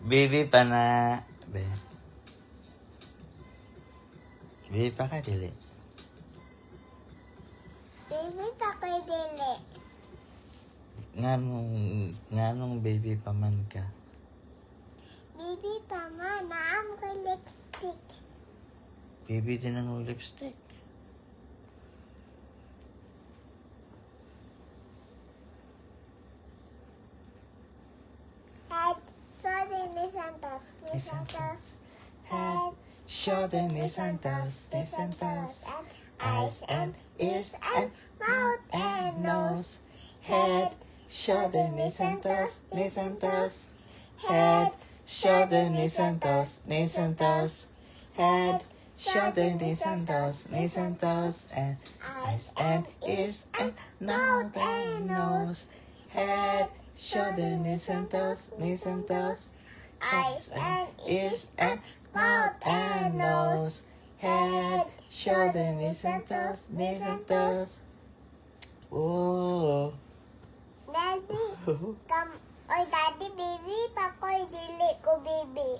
Baby pa na. Baby pa ka, dili? Baby pa ko dili. Nganong baby pa man ka? Baby pa man, naam ko lipstick. Baby din ang lipstick. Head, shoulder, knees and toes, knees and toes. Head, shoulder, knees and toes, knees and toes. Eyes and ears and mouth and nose. Head, shoulder, knees and toes, knees and toes. Head, shoulder, knees and toes, knees and toes. Head, shoulder, knees and toes, knees and toes. And eyes and ears and mouth and nose. Head, shoulder, knees and toes, knees and toes. Eyes and ears and mouth and nose. Head, shoulder, knees and toes, knees and toes. Oh. Daddy, oy daddy, baby pa ko dili ko baby.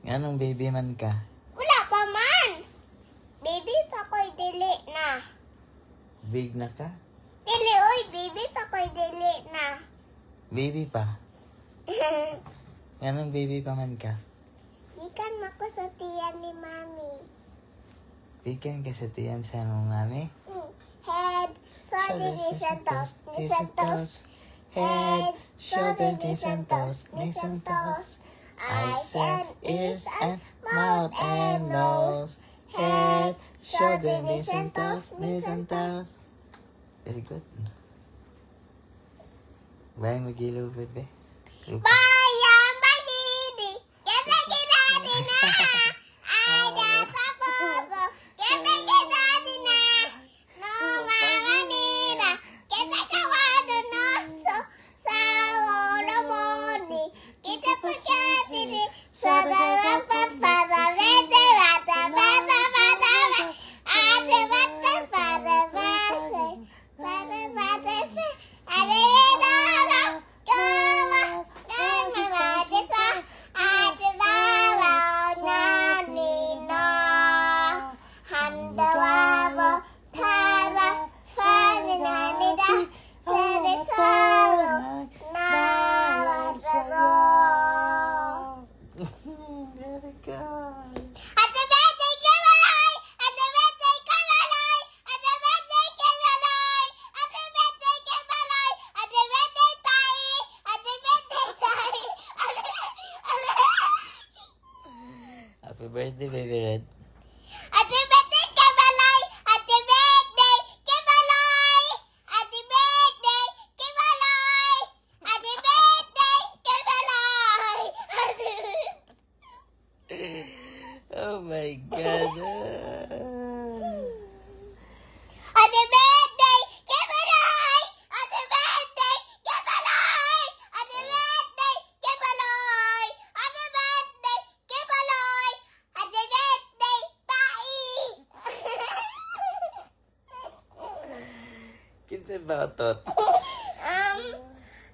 Anong baby man ka? Wala pa man. Baby pa ko dili na. Big na ka? Dili oy, baby pa ko dili na. Baby pa? Anong baby pa man ka? Ikan mako sa tiyan ni mami. Bigyan ka sa tiyan sa mong mami? Head, shoulder, knees and toes, knees and toes. Head, shoulder, knees and toes, knees and toes. Eyes and ears and mouth and nose. Head, shoulder, knees and toes, knees and toes. Very good. Bayang mag-ilubad, be. Bayang pagdidi, kaya kita din na. Ada sa puso, kaya kita din na. No manira, kita kawado noso. Sa olo moni, kita po siya tiri. Sa dalang pampasarete, bata, bata, bata, ate, bata, bata, bata, bata, bata, alena, kawa, kama madisa, ate, bala, nanino, handawabo, tara, faninanida, seresalo, nawasaro. Very good. Ate Betty, Kamalay! Ate Betty, Kamalay! Ate Betty, Kamalay! Ate Betty, Kamalay! Ate Betty, Tai! Ate Betty, Tai! Happy birthday, baby Red. Ate Betty, Kamalay! Ate Betty, Kamalay! Ate Betty, Kamalay! Ate Betty, Kamalay! Oh my God. Ate Betty, Kamalay! Ate Betty, Kamalay! Ate Betty, Kamalay! Ate Betty, Kamalay! Ate Betty, Tai! Kinsa ba otot?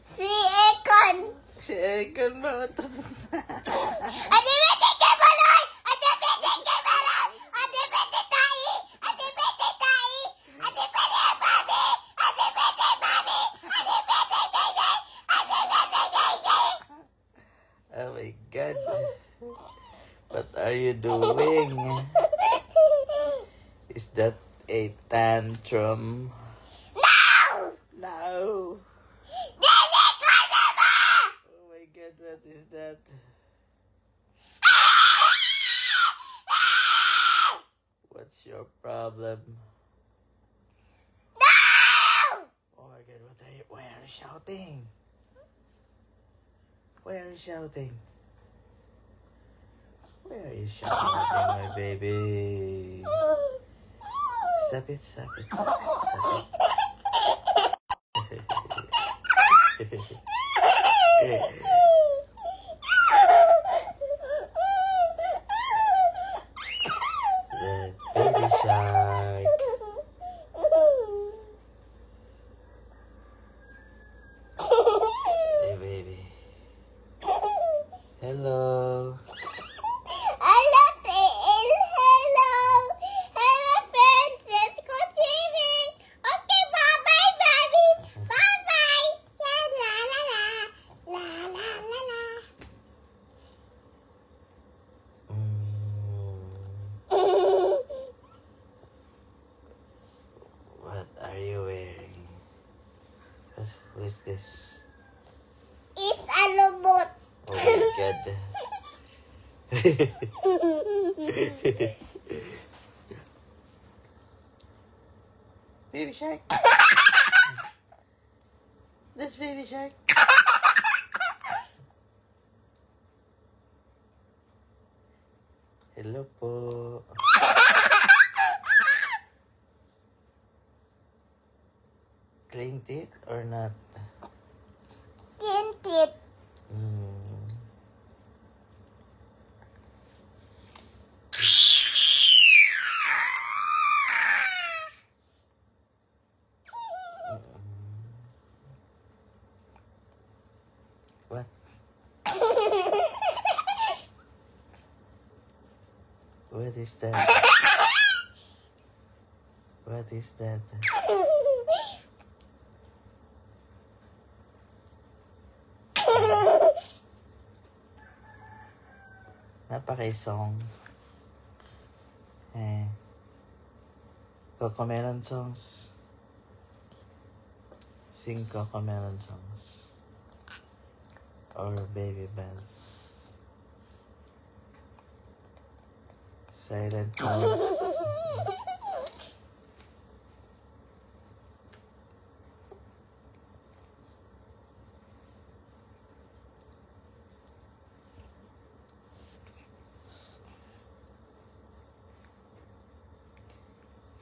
Si Ekon. Si Ekon ba otot? Ate Betty, Kamalay! Ate Betty, Kamalay! Ate Betty, Tai! Ate Betty, Tai! Ate Betty, Mami! Ate Betty, Mami! Ate Betty, Baby! Ate Betty, Baby! Oh my God. What are you doing? Is that a tantrum? No! No. Dili ko na ba? Oh my God, what is that? What's your problem? No! Oh my God, why are you shouting? Why are you shouting? Why are you shouting, my baby? Stop it, stop it, stop it, stop it. The baby shark. Who is this? It's a robot. Oh my God. Baby shark. This baby shark. Hello po. Clean teeth or not? Tinted. What? What is that? What is that? Napaka-song. Cocomelon songs. Sing Cocomelon songs. Or Baby Bells. Silent Mode.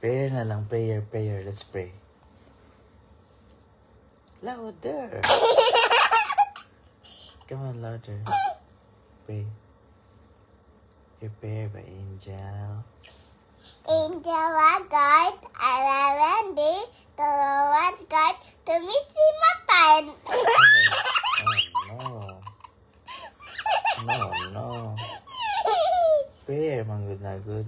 Prayer na lang. Prayer. Let's pray. Louder. Come on, louder. Pray. Prepare by angel. Angel was God, Wendy, the was God, to Missy Matan. No. Prayer, man, good na good.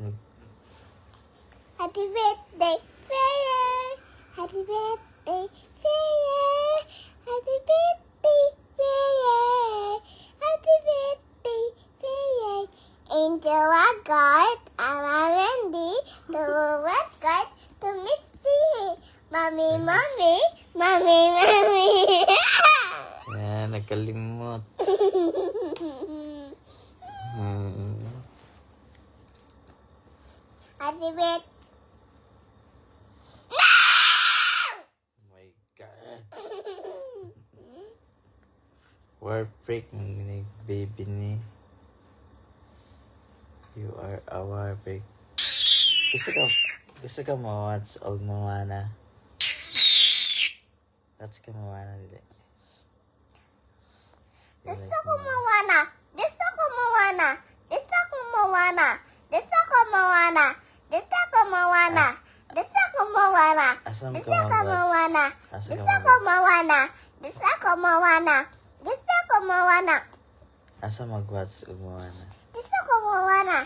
Happy birthday, prayer. Happy birthday, prayer. Happy birthday, prayer. Happy birthday, prayer. Angel was God, Wendy, the was God, to Missy. Mommy. Yan, nagkalimot. Happy birthday. Oh my God. War freak ng baby ni. You are a war freak. Gusto ka ma-watch og Moana? Watch ka Moana, dili? Gusto ko Moana. Asam ka Gusto ko ma-watch? Moana. Asa mag-watch og Moana? Gusto ko Moana.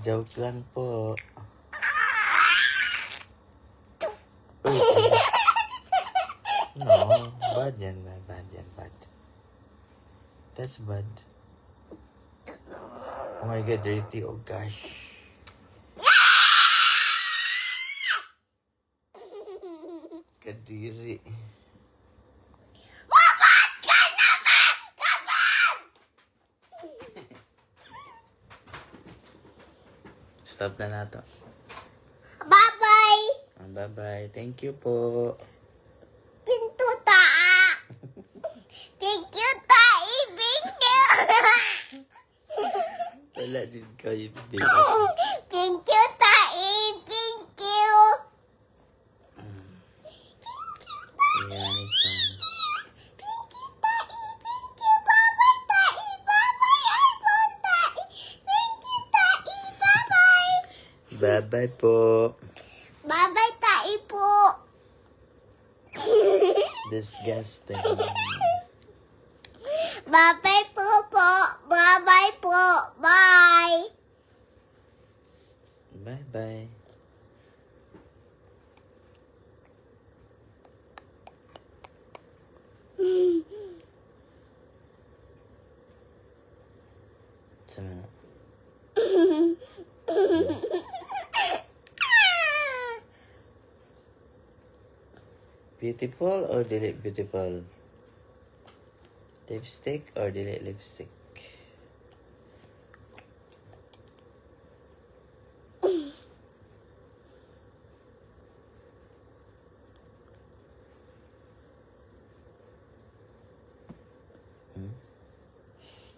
Joke lang po. No, bad yan. That's bad. Oh my God, dirty. Oh gosh. Kadiri. Stop na nato. Bye-bye. Bye-bye. Thank you po. Pintu taa. Thank you, Tai. Thank you. Wala din kayo, baby. Thank you, Tai. Thank you. Ayan, ito. Thank you, Tai. Thank you. Bye-bye, Tai. Bye-bye, iPhone, Tai. Thank you, Tai. Bye-bye. Bye-bye po. Bye-bye, Tai po. disgusting. Bye-bye po. Bye-bye po. Bye. Bye-bye. Sama. Beautiful or dili beautiful? Lipstick or dili lipstick?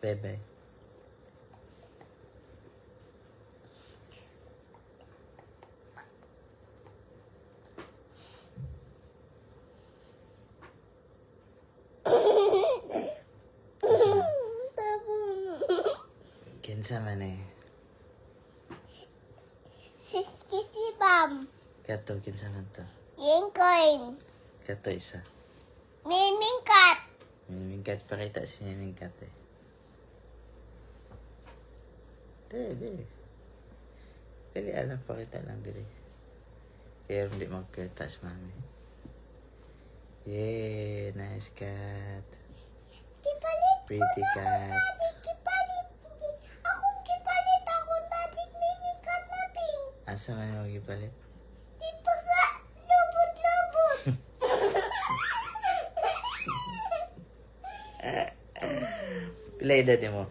Bye-bye. Kinsa man eh. Siskisibam. Kato kinsa man to. Yingkoin. Kato isa. Mimingkat. Mimingkat, pakita si Mimingkat eh. Dili. Dili, alam, pakita lang dili. Kaya hindi magkita si Mami. Yay, nice cat. Kipalit po Pretty sa cat. daddy. Kipalit. Akong kipalit akong daddy mimingkat na pink. Asa man yung magipalit? Dito sa lubot-lubot. Pila edad mo?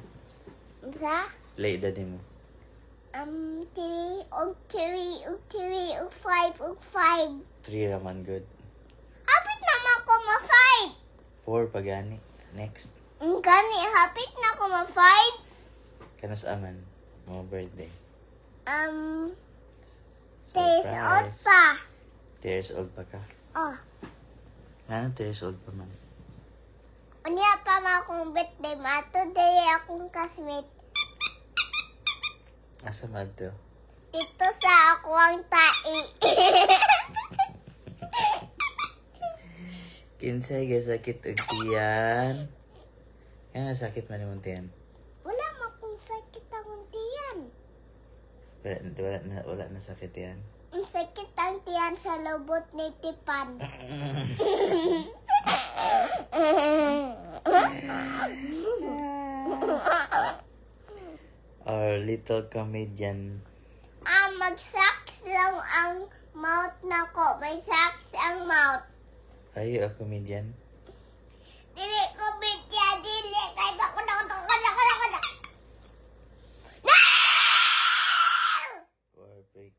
Sa? Pila edad mo? 3, og 5. 3 raman good. Hapit naman ko ma-5. 4 pagani. Next. Gani, hapit na ko ma-5. Kanos aman? Mga birthday. 3 years old pa. 3 years old pa ka? Oh. Ano 3 years old pa man? Unya pa ma akong birthday ma. Today akong classmate. Asa man to? Dito sa ako ang tai. Kinsay sakit og tiyan. Kaya sakit man imong tiyan. Wala mo kung sakit akong tiyan. Wala na sakit yan. Ang sakit ang tiyan sa lubot ni Tipan. Our little comedian. Mag-socks lang ang mouth na ko. May socks ang mouth. Are you a comedian? Dili ko bitya, dili. Kaya ba ko na. No! War break.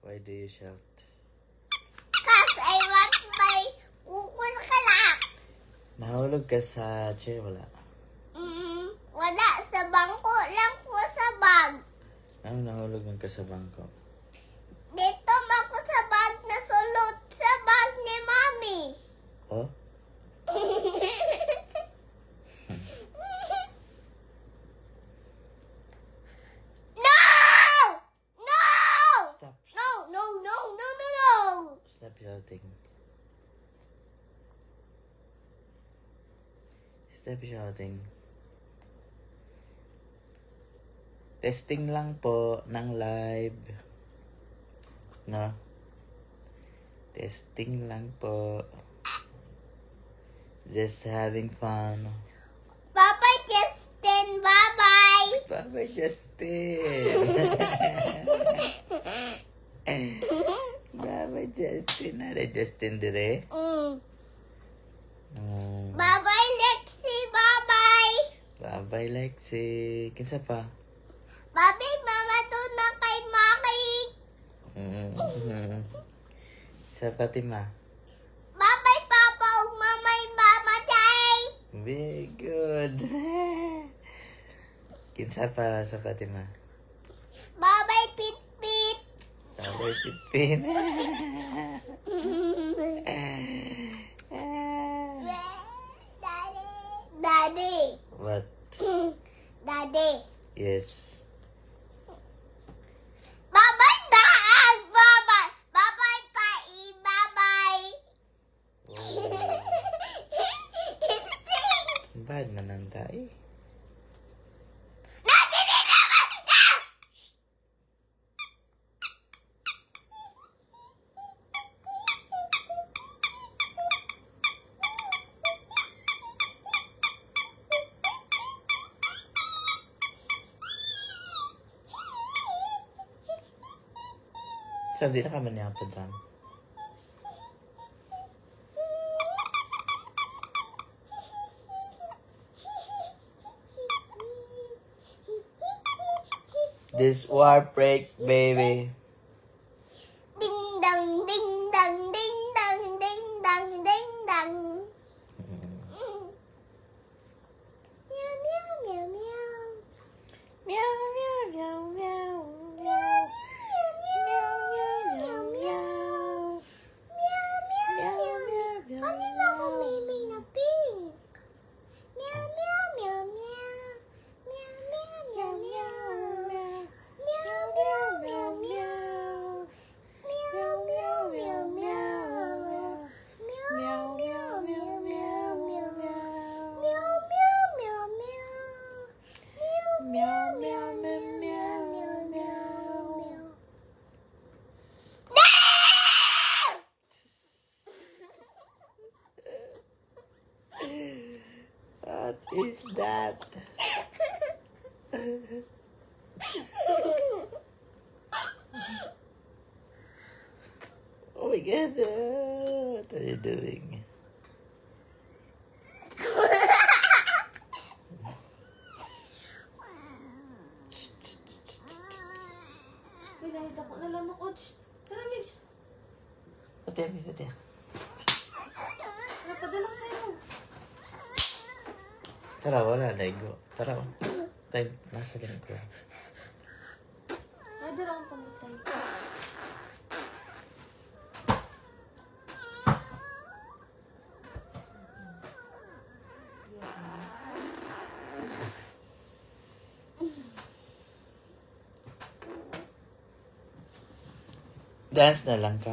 Why do you shout? Cause I want my kukul kalak. Nahulog ka sa chair, wala. Wala sa bangko lang po sa bag. Ano nahulog man ka sa bangko? Dito ako sa bag na sulot sa bag ni Mami. Oh? No! No! Stop. No! Stop shouting. Stop shouting. Testing lang po ng live. No? Testing lang po. Just having fun. Bye-bye, Justin. Bye-bye. Bye-bye, Justin. Bye-bye, Justin. Are Justin dire? Bye-bye, Lexi. Bye-bye. Bye-bye, Lexi. Kinsa pa? Bye-bye, Mama. Doon na kay Maki. Sa Fatima. Bye-bye, Papa. Ug Mamay Mama Day. Very good. Kinsa pa sa Fatima? Bye-bye, Pit-Pit. Bye-bye, Pipin. Daddy. What? Daddy. Yes. Bye-bye, Daag. Bye-bye. Bye-bye, Tai. Bye-bye. Kahit mananda eh. Sabi na kami niya pa dyan. This war break, baby. Ding dong, ding dong, ding dong, ding dong, ding dong. Meow meow meow meow. Meow, meow, meow, meow. What is that? Oh my god, what are you doing? Uy, nakita ko na lang ako. Tara, Mix. Pati. Napadala sa'yo. Tara, wala, Lego. Tara, tayo, nasa ganun ko. Ay, dala akong pamatay. Dance na lang ka.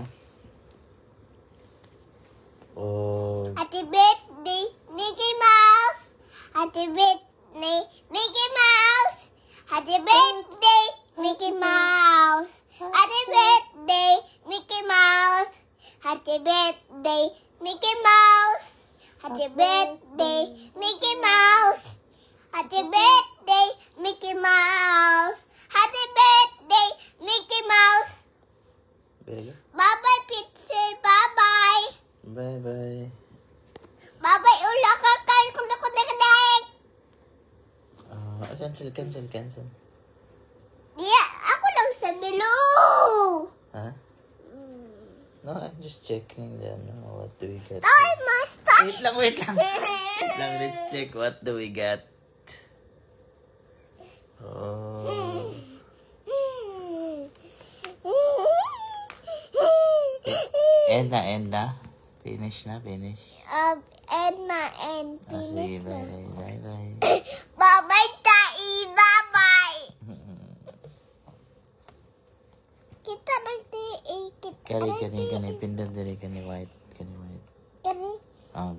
Oh, Happy birthday, Mickey Mouse! Happy birthday, Mickey Mouse! Happy birthday, Mickey Mouse! Happy birthday, Mickey Mouse! Happy birthday, Mickey Mouse! Happy birthday, Mickey Mouse! Happy birthday, Mickey Mouse! Happy birthday, Mickey Mouse! very good. Bye-bye, Pitsy! Bye-bye! Bye-bye. Bye-bye, ula ka kain ko na kunik. Cancel. Yeah, ako lang sa below. Huh? No, I'm just checking then. What do we get? Star Master. Wait lang. Let's check what do we get. Oh. End na. Finish na. Edna and Sige, finish na. bye. Bye-bye, Tai. Bye-bye. Kita nanti ikit. Kani, pindot diri kani white. Kani. Ah,